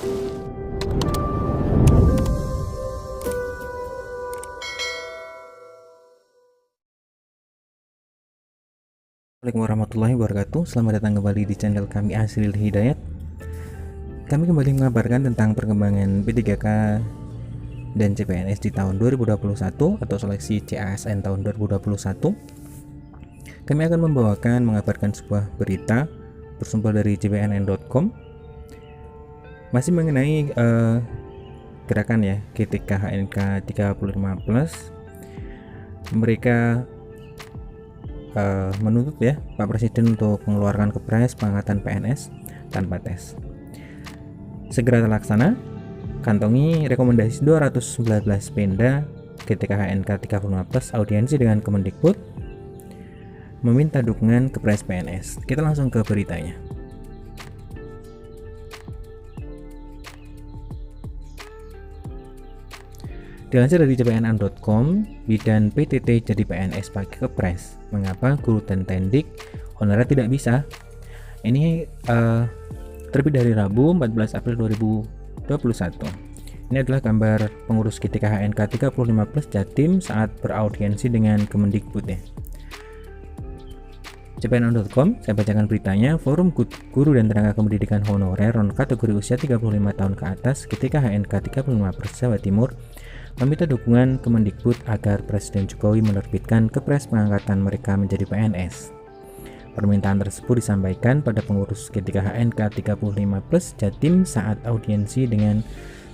Assalamualaikum warahmatullahi wabarakatuh. Selamat datang kembali di channel kami Asril Hidayat. Kami kembali mengabarkan tentang perkembangan P3K dan CPNS di tahun 2021 atau seleksi CASN tahun 2021. Kami akan mengabarkan sebuah berita bersumber dari cpnn.com masih mengenai gerakan ya GTK HNK 35+. Mereka menuntut ya Pak Presiden untuk mengeluarkan kepres pengangkatan PNS tanpa tes. Segera terlaksana, kantongi rekomendasi 219 Pemda GTK HNK 35+ audiensi dengan Kemendikbud meminta dukungan kepres PNS. Kita langsung ke beritanya. Dilansir dari cpnn.com, bidan PTT jadi PNS pakai kepres. Mengapa guru dan tendik honorer tidak bisa? Ini terbit dari Rabu 14 April 2021. Ini adalah gambar pengurus GTK HNK 35+ Jatim saat beraudiensi dengan Kemendikbud ya. cpnn.com, saya bacakan beritanya. Forum Guru dan Tenaga Kependidikan Honorer non kategori usia 35 tahun ke atas GTK HNK 35+ Jawa Timur meminta dukungan Kemendikbud agar Presiden Jokowi menerbitkan kepres pengangkatan mereka menjadi PNS. Permintaan tersebut disampaikan pada pengurus GTK HNK 35+ Jatim saat audiensi dengan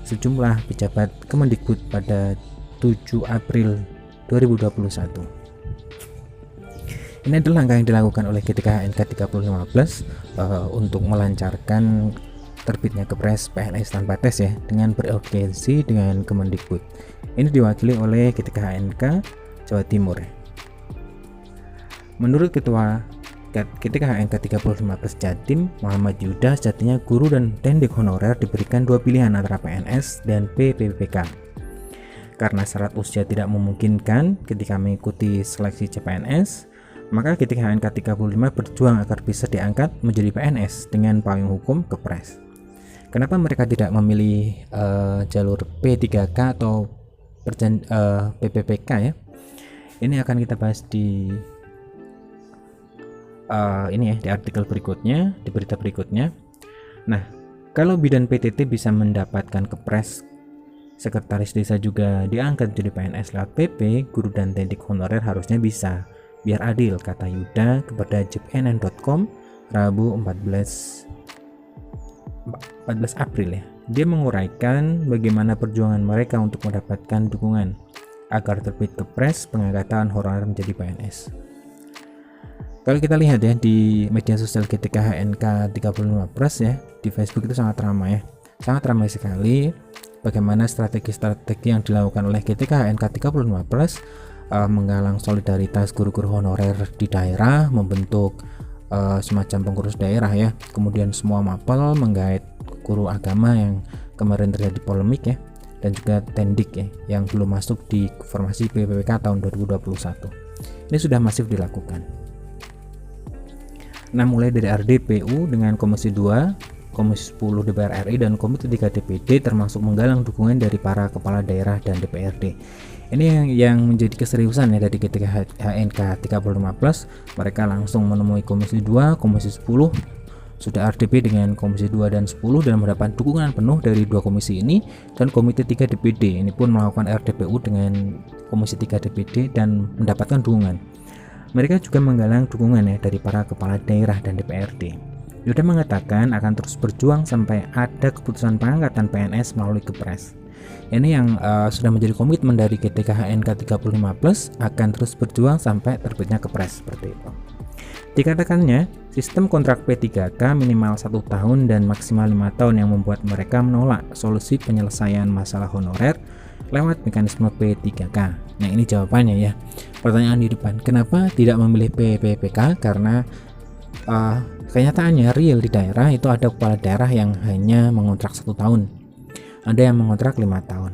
sejumlah pejabat Kemendikbud pada 7 April 2021. Ini adalah langkah yang dilakukan oleh GTK HNK 35+ untuk melancarkan terbitnya kepres PNS tanpa tes ya, dengan beraudiensi dengan Kemendikbud. Ini diwakili oleh GTK HNK Jawa Timur. Menurut Ketua GTK HNK 35+ Jatim, Muhammad Yuda, sejatinya guru dan tendik honorer diberikan dua pilihan antara PNS dan PPPK. Karena syarat usia tidak memungkinkan ketika mengikuti seleksi CPNS, maka GTK HNK 35 berjuang agar bisa diangkat menjadi PNS dengan payung hukum kepres. Kenapa mereka tidak memilih jalur P3K atau PPPK ya? Ini akan kita bahas di di artikel berikutnya, di berita berikutnya. Nah, kalau bidan PTT bisa mendapatkan kepres, sekretaris desa juga diangkat jadi PNS lewat PP, guru dan tendik honorer harusnya bisa. Biar adil, kata Yuda kepada cpnn.com Rabu 14 April ya. Dia menguraikan bagaimana perjuangan mereka untuk mendapatkan dukungan agar terbit kepres pengangkatan honorer menjadi PNS. Kalau kita lihat ya di media sosial GTK HNK 35+ ya, di Facebook itu sangat ramai ya. Sangat ramai sekali bagaimana strategi-strategi yang dilakukan oleh GTK HNK 35+ menggalang solidaritas guru-guru honorer di daerah, membentuk semacam pengurus daerah ya, kemudian semua mapel menggait guru agama yang kemarin terjadi polemik ya, dan juga tendik ya yang belum masuk di formasi PPPK tahun 2021. Ini sudah masif dilakukan. Nah, mulai dari RDPU dengan Komisi 2, Komisi 10 DPR RI dan Komite 3 DPD termasuk menggalang dukungan dari para kepala daerah dan DPRD. Ini yang menjadi keseriusan ya dari GTK HNK 35+. Mereka langsung menemui Komisi 2, Komisi 10, sudah RDP dengan Komisi 2 dan 10 dan mendapat dukungan penuh dari dua komisi ini, dan Komite 3 DPD ini pun melakukan RDPU dengan Komisi 3 DPD dan mendapatkan dukungan. Mereka juga menggalang dukungan ya dari para kepala daerah dan DPRD. Yuda mengatakan akan terus berjuang sampai ada keputusan pengangkatan PNS melalui kepres. Ini yang sudah menjadi komitmen dari GTK HNK 35+, akan terus berjuang sampai terbitnya kepres seperti itu. Dikatakannya, sistem kontrak P3K minimal 1 tahun dan maksimal 5 tahun yang membuat mereka menolak solusi penyelesaian masalah honorer lewat mekanisme P3K. Nah, ini jawabannya ya. Pertanyaan di depan, kenapa tidak memilih PPPK? Karena kenyataannya real di daerah itu ada kepala daerah yang hanya mengontrak 1 tahun, ada yang mengontrak 5 tahun.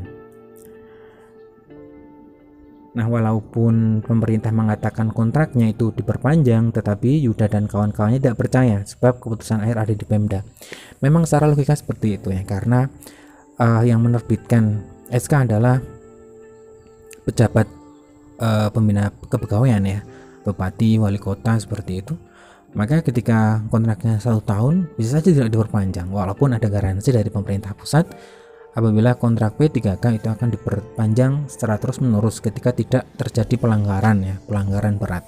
Nah, walaupun pemerintah mengatakan kontraknya itu diperpanjang, tetapi Yuda dan kawan-kawannya tidak percaya sebab keputusan akhir ada di Pemda. Memang secara logika seperti itu ya, karena yang menerbitkan SK adalah pejabat pembina kepegawaian ya, bupati, wali kota seperti itu. Maka ketika kontraknya 1 tahun bisa saja tidak diperpanjang, walaupun ada garansi dari pemerintah pusat apabila kontrak P3K itu akan diperpanjang secara terus menerus ketika tidak terjadi pelanggaran berat.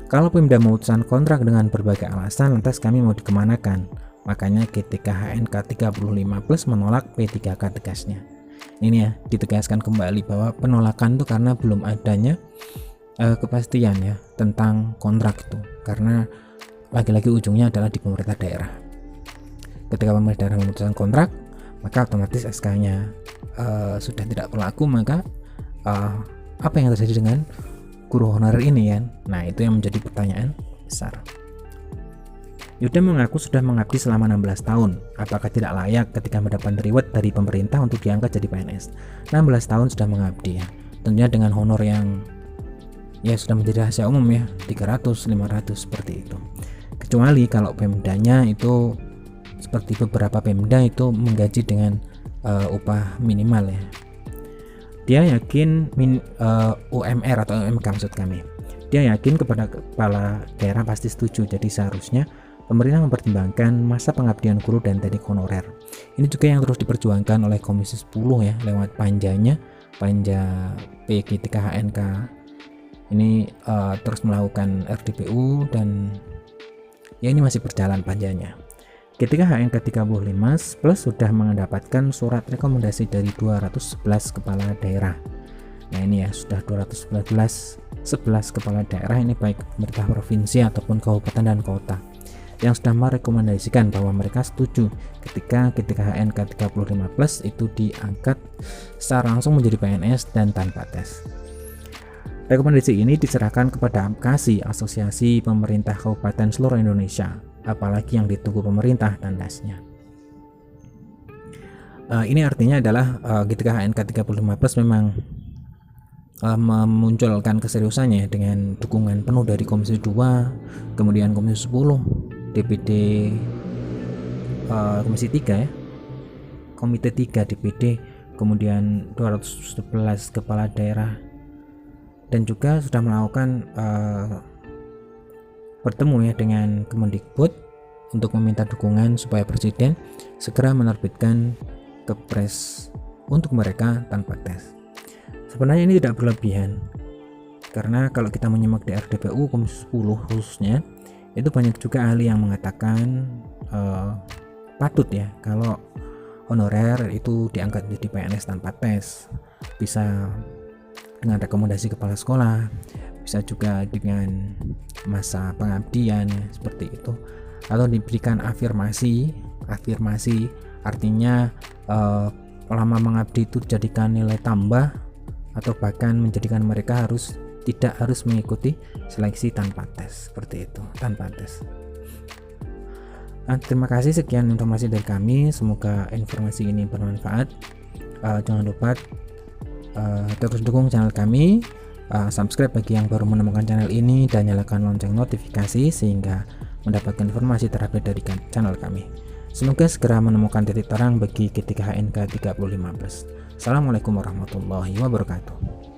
Kalau Pemda memutuskan kontrak dengan berbagai alasan, lantas kami mau dikemanakan? Makanya ketika HNK 35+ menolak P3K tegasnya. Ini ya, ditegaskan kembali bahwa penolakan itu karena belum adanya kepastian ya tentang kontrak itu, karena lagi-lagi ujungnya adalah di pemerintah daerah. Ketika pemerintah daerah memutuskan kontrak, maka otomatis SK-nya sudah tidak berlaku, maka apa yang terjadi dengan guru honorer ini kan? Nah, itu yang menjadi pertanyaan besar. Yuda mengaku sudah mengabdi selama 16 tahun. Apakah tidak layak ketika mendapat reward dari pemerintah untuk diangkat jadi PNS? 16 tahun sudah mengabdi ya. Tentunya dengan honor yang ya sudah menjadi rahasia umum ya, 300, 500 seperti itu. Kecuali kalau Pemdanya itu seperti beberapa Pemda itu menggaji dengan upah minimal ya. Dia yakin UMR atau UMK maksud kami. Dia yakin kepada kepala daerah pasti setuju. Jadi seharusnya pemerintah mempertimbangkan masa pengabdian guru dan teknik honorer. Ini juga yang terus diperjuangkan oleh Komisi 10 ya, lewat Panja P3K HNK. Ini terus melakukan RDPU dan ya ini masih berjalan panjanya. Ketika HNK 35+ sudah mendapatkan surat rekomendasi dari 211 kepala daerah. Nah ini ya, sudah 211 kepala daerah, ini baik pemerintah provinsi ataupun kabupaten dan kota, yang sudah merekomendasikan bahwa mereka setuju ketika HNK 35+ itu diangkat secara langsung menjadi PNS dan tanpa tes. Rekomendasi ini diserahkan kepada APKASI, Asosiasi Pemerintah Kabupaten Seluruh Indonesia, apalagi yang ditunggu pemerintah dan dasnya. Ini artinya adalah ketika HNK 35+ memang memunculkan keseriusannya dengan dukungan penuh dari Komisi 2, kemudian Komisi 10, DPD Komisi 3 ya, Komite 3 DPD, kemudian 211 kepala daerah, dan juga sudah melakukan bertemu ya dengan Kemendikbud untuk meminta dukungan supaya Presiden segera menerbitkan Kepres untuk mereka tanpa tes. Sebenarnya ini tidak berlebihan, karena kalau kita menyimak di RDPU Komisi 10 khususnya, itu banyak juga ahli yang mengatakan patut ya kalau honorer itu diangkat menjadi PNS tanpa tes, bisa dengan rekomendasi kepala sekolah, bisa juga dengan masa pengabdian ya, seperti itu, atau diberikan afirmasi artinya lama mengabdi itu dijadikan nilai tambah, atau bahkan menjadikan mereka tidak harus mengikuti seleksi tanpa tes, seperti itu, tanpa tes. Nah, terima kasih, sekian informasi dari kami, semoga informasi ini bermanfaat. Jangan lupa terus dukung channel kami, subscribe bagi yang baru menemukan channel ini, dan nyalakan lonceng notifikasi sehingga mendapatkan informasi terupdate dari channel kami. Semoga segera menemukan titik terang bagi ketika HNK 35+. Assalamualaikum warahmatullahi wabarakatuh.